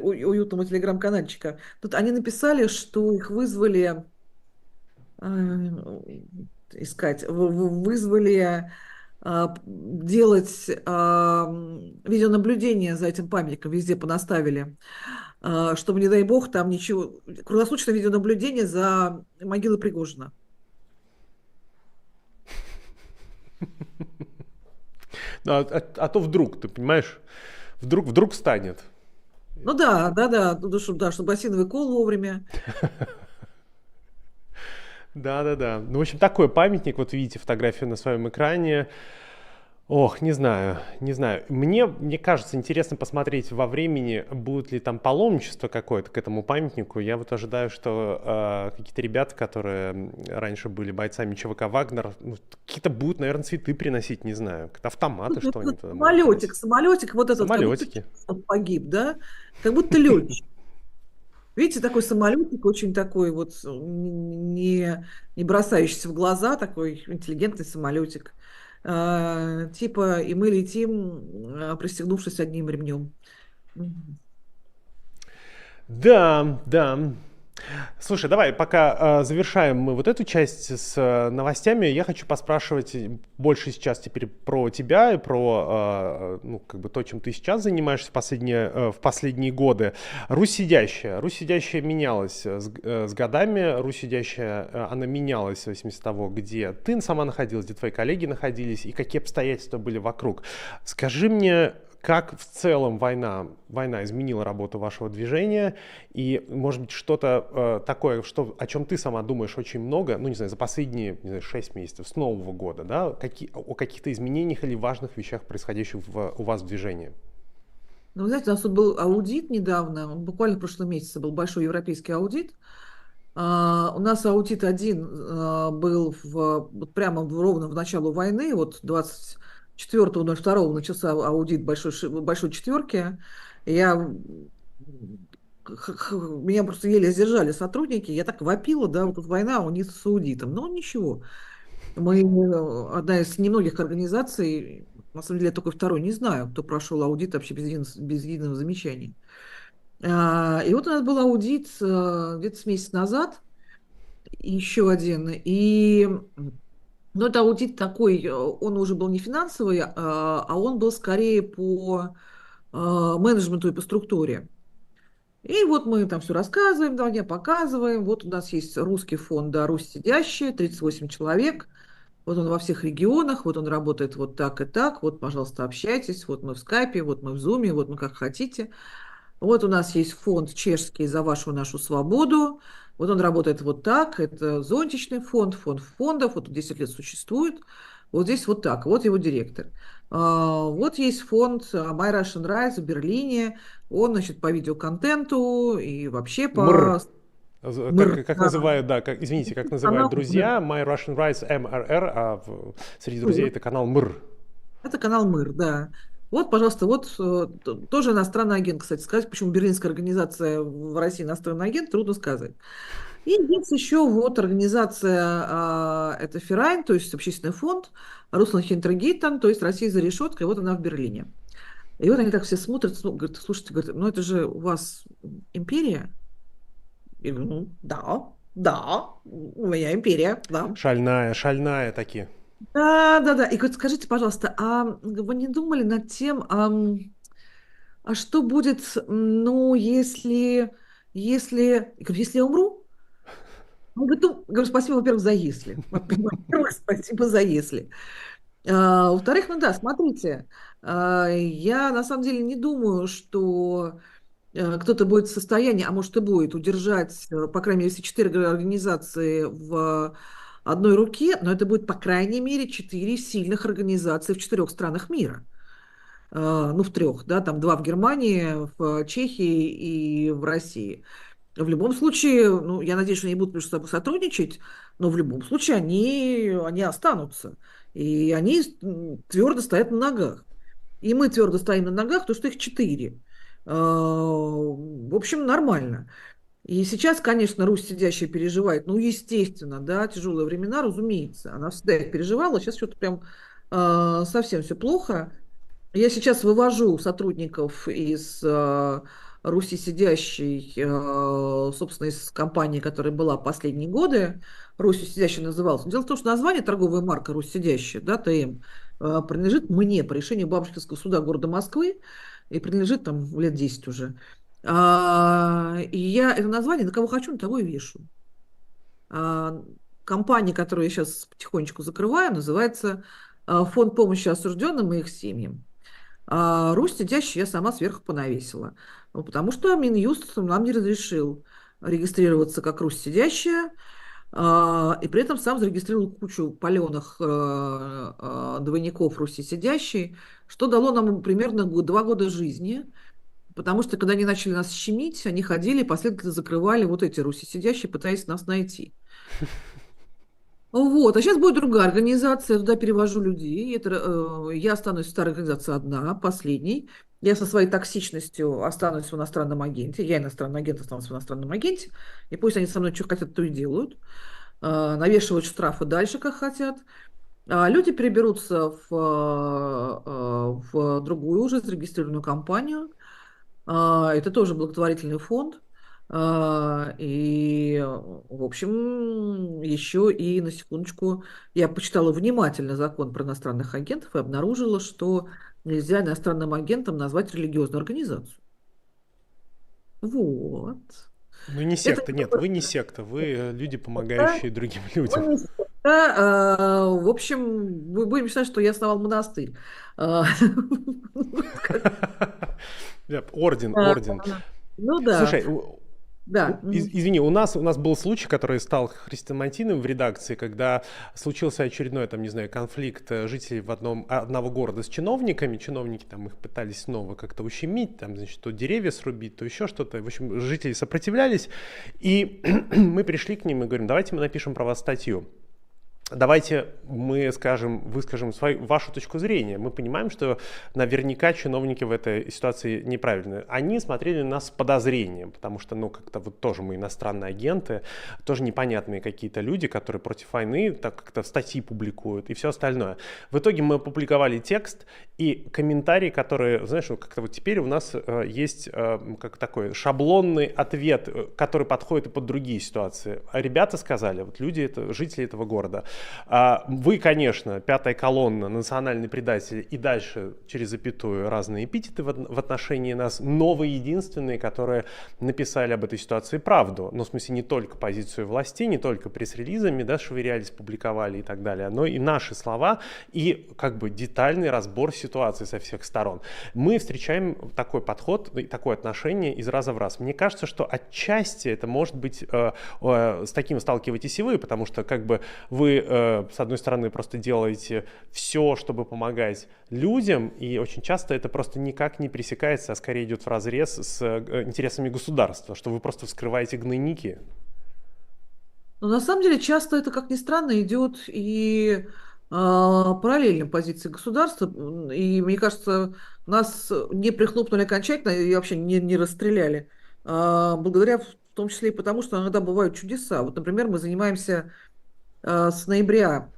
уютного телеграм-канальчика. Тут они написали, что их вызвали э, искать, вызвали делать видеонаблюдение за этим памятником, везде понаставили, чтобы, не дай бог, там ничего... Круглосуточное видеонаблюдение за могилой Пригожина. А то вдруг, ты понимаешь, вдруг станет. Ну да, да, да, ну, чтобы осиновый кол вовремя. Да-да-да. Ну, в общем, такой памятник, вот видите фотографию на своем экране. Ох, не знаю, не знаю. Мне кажется, интересно посмотреть во времени, будет ли там паломничество какое-то к этому памятнику. Я вот ожидаю, что какие-то ребята, которые раньше были бойцами ЧВК «Вагнер», ну, какие-то будут, наверное, цветы приносить, не знаю. Какие-то автоматы, что они туда могут Самолетик, приносить. самолетик вот этот, как будто Самолетики. погиб, да? Как будто летчик. Видите, такой самолетик, очень такой вот не бросающийся в глаза, такой интеллигентный самолетик. Типа, и мы летим, пристегнувшись одним ремнем. Мгм. Да, да. Слушай, давай, пока завершаем мы вот эту часть с новостями, я хочу поспрашивать больше сейчас теперь про тебя и про ну, как бы то, чем ты сейчас занимаешься в последние годы. Русь сидящая менялась с годами, Русь сидящая, она менялась в зависимости от того, где ты сама находилась, где твои коллеги находились и какие обстоятельства были вокруг. Скажи мне, как в целом война изменила работу вашего движения? И, может быть, что-то такое, о чем ты сама думаешь очень много, ну, не знаю, за последние, не знаю, 6 месяцев, с Нового года, да, о каких-то изменениях или важных вещах, происходящих у вас в движении? Ну, вы знаете, у нас тут был аудит недавно, буквально в прошлом месяце был большой европейский аудит. У нас аудит один был вот прямо ровно в началу войны, вот 24.02 начался аудит большой четверки. Я, меня просто еле сдержали сотрудники, я так вопила, да, вот тут война, у них с аудитом. Но ничего, мы одна из немногих организаций, на самом деле я только второй, не знаю, кто прошел аудит вообще без единого замечания. И вот у нас был аудит где-то с месяц назад, еще один. Ну, это аудит такой, он уже был не финансовый, а он был скорее по менеджменту и по структуре. И вот мы там все рассказываем, да, показываем. Вот у нас есть русский фонд, да, Русь сидящая, 38 человек. Вот он во всех регионах, вот он работает вот так и так. Вот, пожалуйста, общайтесь. Вот мы в скайпе, вот мы в зуме, вот мы как хотите. Вот у нас есть фонд чешский «За вашу нашу свободу». Вот он работает вот так. Это зонтичный фонд, фонд фондов. Вот 10 лет существует. Вот здесь вот так. Вот его директор. Вот есть фонд My Russian Rights в Берлине. Он, значит, по видеоконтенту и вообще МР. по МР. Как называют, да, извините, как называют Канал МР. друзья, My Russian Rights, МРР, среди друзей это канал МР. Это канал МИР, да. Вот, пожалуйста, вот тоже иностранный агент, кстати, сказать, почему берлинская организация в России иностранный агент, трудно сказать. И есть еще вот организация, это Ферайн, то есть общественный фонд, Руслан Хинтергейтен, то есть Россия за решеткой, вот она в Берлине. И вот они так все смотрят, говорят, слушайте, говорят, ну это же у вас империя? Я говорю, ну да, да, у меня империя, да. Шальная такие. Да, да, да. И вот скажите, пожалуйста, а вы не думали над тем, а что будет, ну, если я говорю, если я умру? Он говорит, ну, говорю, спасибо, во-первых, за если. Во-первых, спасибо за если. Во-вторых, ну да, смотрите, я на самом деле не думаю, что кто-то будет в состоянии, а может и будет, удержать, по крайней мере, все четыре организации в одной руке, но это будет, по крайней мере, четыре сильных организации в четырех странах мира. Ну, в трех, да, там два в Германии, в Чехии и в России. В любом случае, ну, я надеюсь, что они будут между собой сотрудничать, но в любом случае они останутся. И они твердо стоят на ногах. И мы твердо стоим на ногах, потому что их четыре. В общем, нормально. И сейчас, конечно, Русь сидящая переживает, ну, естественно, да, тяжелые времена, разумеется. Она всегда их переживала, сейчас что-то прям совсем все плохо. Я сейчас вывожу сотрудников из Руси сидящей, собственно, из компании, которая была последние годы. Руси сидящая называлась. Дело в том, что название торговая марка Русь сидящая, да, ТМ, принадлежит мне по решению Бабушкинского суда города Москвы и принадлежит там лет 10 уже. И я это название на кого хочу, на того и вешу. А, Компания, которую я сейчас потихонечку закрываю, называется Фонд помощи осужденным и их семьям. А Русь сидящую я сама сверху понавесила. Ну, потому что Минюст нам не разрешил регистрироваться как Русь сидящая, и при этом сам зарегистрировал кучу паленых двойников Руси сидящей, что дало нам примерно 2 года жизни, потому что когда они начали нас щемить, они ходили и последовательно закрывали вот эти Руси сидящие, пытаясь нас найти. Вот, а сейчас будет другая организация, я туда перевожу людей. Я останусь в старой организации одна, последней. Я со своей токсичностью останусь в иностранном агенте. Я иностранный агент останусь в иностранном агенте. И пусть они со мной что хотят, то и делают. Навешивают штрафы дальше, как хотят. А люди переберутся в другую уже зарегистрированную компанию. Это тоже благотворительный фонд. В общем, еще и на секундочку, я почитала внимательно закон про иностранных агентов и обнаружила, что нельзя иностранным агентом назвать религиозную организацию. Вот. Ну, не Это секта, нет, вы не секта, вы люди, да, помогающие другим людям. мы не да, в общем, мы будем считать, что я основал монастырь. А, Да, орден, а, орден. Ну да, Слушай, да. извини, у нас был случай, который стал хрестоматийным в редакции, когда случился очередной, там, не знаю, конфликт жителей одного города с чиновниками. Чиновники там их пытались снова как-то ущемить, там, значит, то деревья срубить, то еще что-то. В общем, жители сопротивлялись. И мы пришли к ним и говорим, давайте мы напишем про вас статью. Давайте мы выскажем вашу точку зрения. Мы понимаем, что наверняка чиновники в этой ситуации неправильны. Они смотрели на нас с подозрением, потому что, ну, как-то вот тоже мы иностранные агенты, тоже непонятные какие-то люди, которые против войны так как-то статьи публикуют и все остальное. В итоге мы опубликовали текст и комментарии, которые, знаешь, ну, как-то вот теперь у нас есть как такой шаблонный ответ, который подходит и под другие ситуации. А ребята сказали, вот люди, жители этого города, вы, конечно, пятая колонна, национальный предатель и дальше через запятую разные эпитеты в отношении нас, но вы единственные, которые написали об этой ситуации правду. Ну, в смысле, не только позицию властей, не только пресс-релизами, да, швырялись, публиковали и так далее, но и наши слова, и как бы детальный разбор ситуации со всех сторон. Мы встречаем такой подход и такое отношение из раза в раз. Мне кажется, что отчасти это может быть, с таким сталкиваетесь и вы, потому что как бы вы с одной стороны, просто делаете все, чтобы помогать людям, и очень часто это просто никак не пресекается, а скорее идет вразрез с интересами государства, что вы просто вскрываете гнойники. Но на самом деле часто это, как ни странно, идет и параллельно позиции государства. И мне кажется, нас не прихлопнули окончательно и вообще не расстреляли. Благодаря в том числе и потому, что иногда бывают чудеса. Вот, например, мы занимаемся с ноября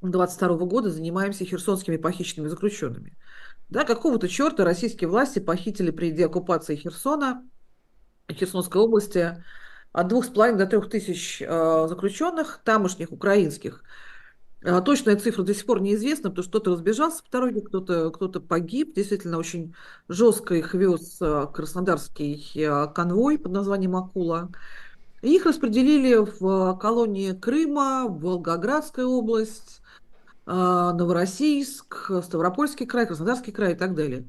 22 года занимаемся херсонскими похищенными заключенными. Да, какого-то черта российские власти похитили при деоккупации Херсона, Херсонской области, от 2,5 до 3 тысяч заключенных, тамошних, украинских. Точная цифра до сих пор неизвестна, потому что кто-то разбежался по дороге, кто-то погиб. Действительно, очень жестко их вез краснодарский конвой под названием «Акула». И их распределили в колонии Крыма, в Волгоградская область, Новороссийск, Ставропольский край, Краснодарский край и так далее.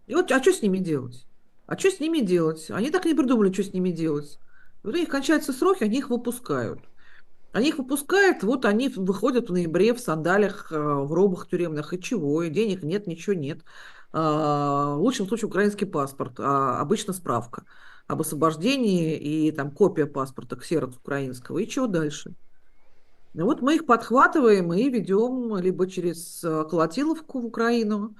И вот, а что с ними делать? А что с ними делать? Они так и не придумали, что с ними делать. Вот у них кончаются сроки, они их выпускают. Они их выпускают, вот они выходят в ноябре в сандалях, в робах тюремных. И чего? И денег нет, ничего нет. В лучшем случае украинский паспорт, а обычно справка об освобождении и там копия паспорта, ксерокс украинского. И чего дальше? Ну вот мы их подхватываем и ведем либо через Колотиловку в Украину,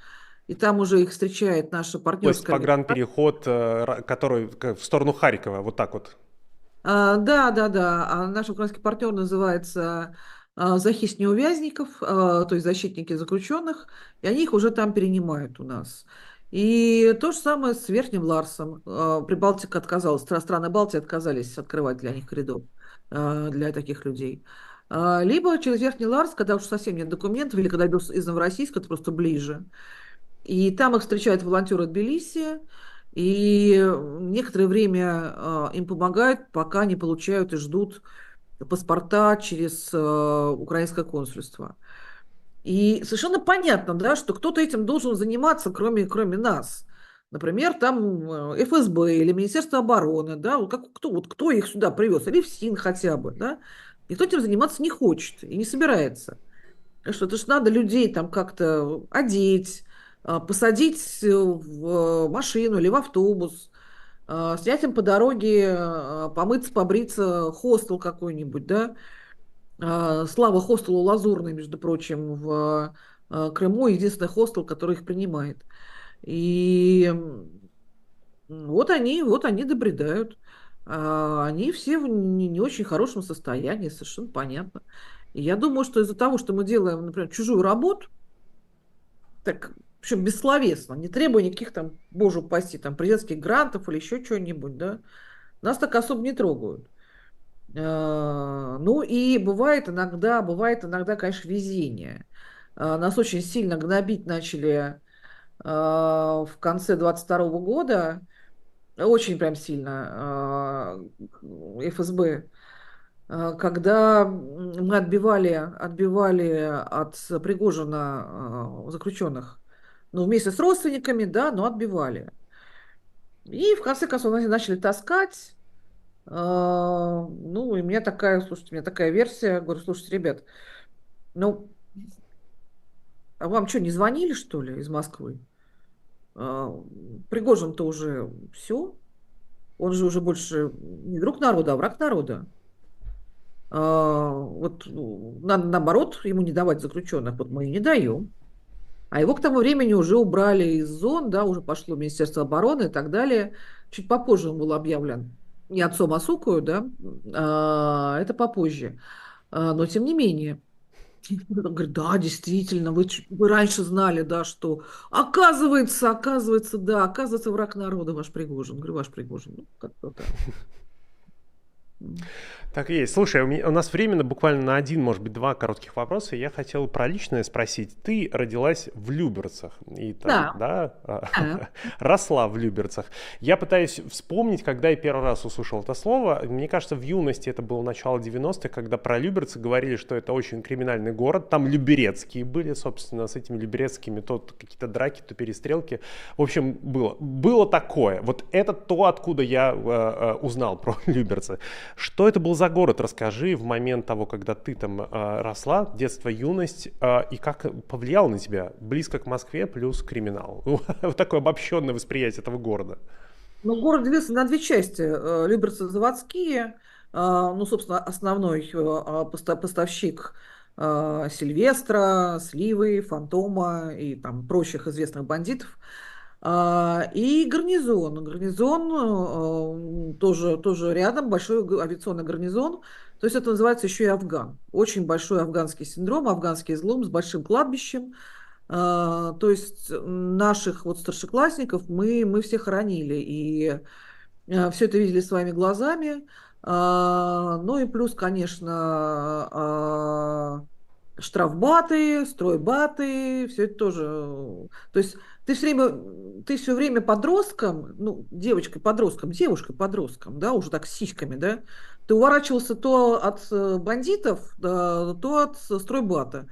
и там уже их встречает наша То есть партнерская организация. погранпереход, который в сторону Харькова, вот так вот. Да, да, да. А наш украинский партнер называется «Захист неувязников», то есть защитники заключенных, и они их уже там перенимают у нас. И то же самое с Верхним Ларсом. Прибалтика отказалась, страны Балтии отказались открывать для них коридор для таких людей. Либо через Верхний Ларс, когда уж совсем нет документов, или когда идут из Новороссийска, это просто ближе. И там их встречают волонтеры Тбилиси, и некоторое время им помогают, пока не получают и ждут паспорта через украинское консульство. И совершенно понятно, да, что кто-то этим должен заниматься, кроме нас. Например, там ФСБ или Министерство обороны, да, вот кто их сюда привез, или ФСИН хотя бы, да, никто этим заниматься не хочет и не собирается. Что это ж надо людей там как-то одеть, посадить в машину или в автобус, снять им по дороге, помыться, побриться, хостел какой-нибудь, да. Слава хостелу Лазурный, между прочим, в Крыму, единственный хостел, который их принимает. И вот они добредают. Они все в не очень хорошем состоянии, совершенно понятно. И я думаю, что из-за того, что мы делаем, например, чужую работу, так, причем бессловесно, не требуя никаких там, боже упаси, там, президентских грантов или еще чего-нибудь, да, нас так особо не трогают. Ну и бывает иногда, конечно, везение. Нас очень сильно гнобить начали в конце 22 года, очень прям сильно ФСБ, когда мы отбивали от Пригожина заключенных, ну, вместе с родственниками, да, но отбивали. И в конце концов они начали таскать. Ну, и у меня такая версия, говорю, слушайте, ребят, ну, а вам что, не звонили, что ли, из Москвы? А, Пригожин-то уже все, он же уже больше не друг народа, а враг народа. Вот надо, наоборот, ему не давать заключенных, вот мы и не даем. А его к тому времени уже убрали из зон, да, уже пошло Министерство обороны и так далее. Чуть попозже он был объявлен не отцом, а сукою, да, это попозже. Но тем не менее. Он говорит, да, действительно, вы раньше знали, да, что оказывается, да, оказывается, враг народа ваш Пригожин. Говорю, ваш Пригожин, ну, как-то так. М. Так и есть. Слушай, у нас временно буквально на один, может быть, два коротких вопроса. Я хотел про личное спросить. Ты родилась в Люберцах и там, Да, да, да. росла в Люберцах. Я пытаюсь вспомнить, когда я первый раз услышал это слово. Мне кажется, в юности это было начало 90-х, когда про Люберцы говорили, что это очень криминальный город. Там люберецкие были, собственно, с этими люберецкими то какие-то драки, то перестрелки. В общем, было такое. Вот это то, откуда я узнал про Люберцы. Что это был за город? Расскажи в момент того, когда ты там росла, детство, юность, и как повлиял на тебя близко к Москве плюс криминал. Вот такое обобщенное восприятие этого города. Ну, город делился на две части. Люберцы-заводские, ну, собственно, основной поставщик Сильвестра, Сливы, Фантома и там прочих известных бандитов. И гарнизон. Гарнизон тоже рядом, большой авиационный гарнизон. То есть это называется еще и Афган. Очень большой афганский синдром, афганский излом с большим кладбищем. То есть наших вот старшеклассников мы все хоронили. И все это видели своими глазами. Ну и плюс, конечно, штрафбаты, стройбаты, все это тоже. То есть ты все время подростком, ну, девушкой-подростком, да, уже так с сиськами, да, ты уворачивался то от бандитов, да, то от стройбата.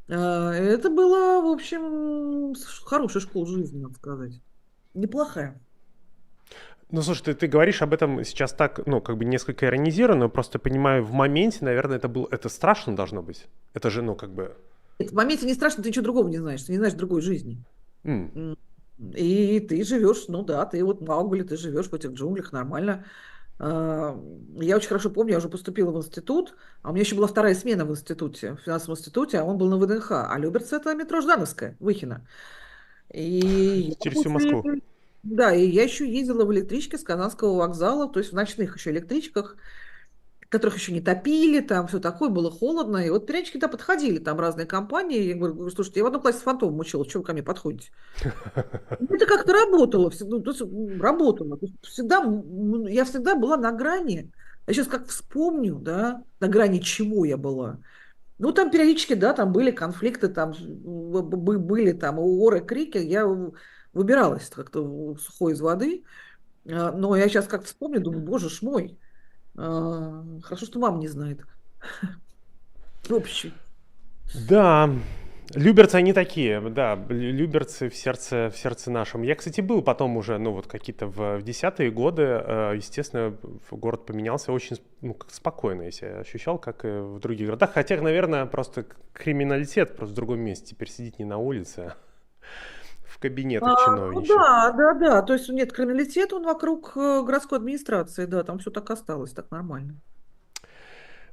Это была, в общем, хорошая школа жизни, надо сказать. Неплохая. Ну, слушай, ты говоришь об этом сейчас так, ну, как бы несколько иронизированно, просто понимаю, в моменте, наверное, это страшно должно быть. Это же, ну, как бы... В моменте не страшно, ты ничего другого не знаешь, ты не знаешь другой жизни. м. М. И ты живешь, ну да, ты вот Маугли, ты живешь в этих джунглях нормально. А, Я очень хорошо помню, я уже поступила в институт, а у меня еще была вторая смена в институте, в финансовом институте, а он был на ВДНХ, а Люберцы это метро Ждановская, Выхино. И я Через всю после, Москву. да, и я еще ездила в электричке с Казанского вокзала, то есть в ночных еще электричках, которых еще не топили, там все такое, было холодно. И вот периодически, да, подходили там разные компании. Я говорю, слушайте, я в одном классе с Фантомом училась, что вы ко мне подходите? Это как-то работало, ну, то есть, работало. То есть я всегда была на грани. Я сейчас как вспомню, да, на грани чего я была. Ну, там периодически, да, там были конфликты, там были там оры, крики, я выбиралась как-то сухой из воды. Но я сейчас как вспомню, думаю, боже ж мой, хорошо, что мама не знает. В общем. Да, люберцы они такие, да, люберцы в сердце нашем. Я, кстати, был потом уже, ну вот какие-то в десятые годы, естественно, город поменялся очень ну, спокойно, я себя ощущал, как и в других городах. Хотя, наверное, просто криминалитет просто в другом месте. Теперь сидит не на улице, а в кабинетах Ну чиновничьих. да, да, да. То есть нет, криминалитет, он вокруг городской администрации, да, там все так осталось, так нормально.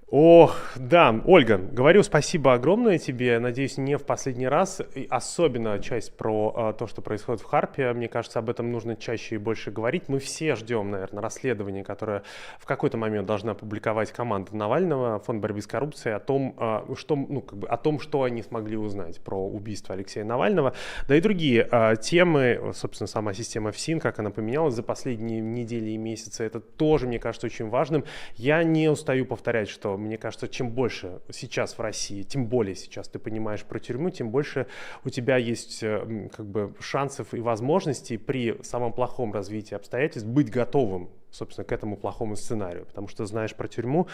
Ох, да, Ольга, говорю спасибо огромное тебе. Надеюсь, не в последний раз. И особенно часть про то, что происходит в Харпе. Мне кажется, об этом нужно чаще и больше говорить. Мы все ждем, наверное, расследования, которое в какой-то момент должна опубликовать команда Навального, Фонд борьбы с коррупцией, о том, что, ну, как бы, о том, что они смогли узнать про убийство Алексея Навального. Да и другие темы, собственно, сама система ФСИН, как она поменялась за последние недели и месяцы. Это тоже, мне кажется, очень важным. Я не устаю повторять, что мне кажется, чем больше сейчас в России, тем более сейчас ты понимаешь про тюрьму, тем больше у тебя есть как бы шансов и возможностей при самом плохом развитии обстоятельств быть готовым, собственно, к этому плохому сценарию, потому что знаешь про тюрьму,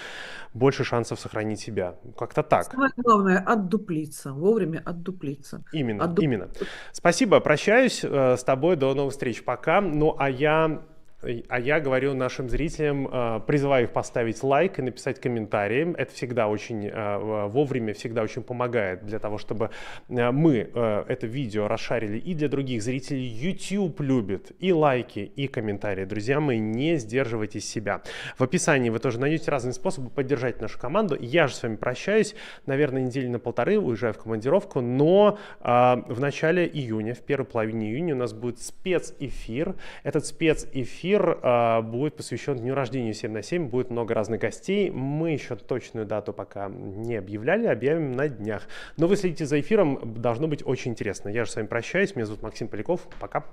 больше шансов сохранить себя. Как-то так. Самое главное, отдуплиться, вовремя отдуплиться. Именно, Отду- именно. Спасибо, прощаюсь с тобой, до новых встреч, пока. Ну, а я говорю нашим зрителям, призываю их поставить лайк и написать комментарии. Это всегда очень вовремя, всегда очень помогает для того, чтобы мы это видео расшарили и для других зрителей. YouTube любит и лайки, и комментарии. Друзья мои, не сдерживайте себя. В описании вы тоже найдете разные способы поддержать нашу команду. Я же с вами прощаюсь. Наверное, недели на полторы уезжаю в командировку, но в начале июня, в первой половине июня у нас будет спецэфир. Этот спецэфир будет посвящен дню рождения 7 на 7, будет много разных гостей. Мы еще точную дату пока не объявляли, объявим на днях. Но вы следите за эфиром, должно быть очень интересно. Я же с вами прощаюсь, меня зовут Максим Поляков, пока.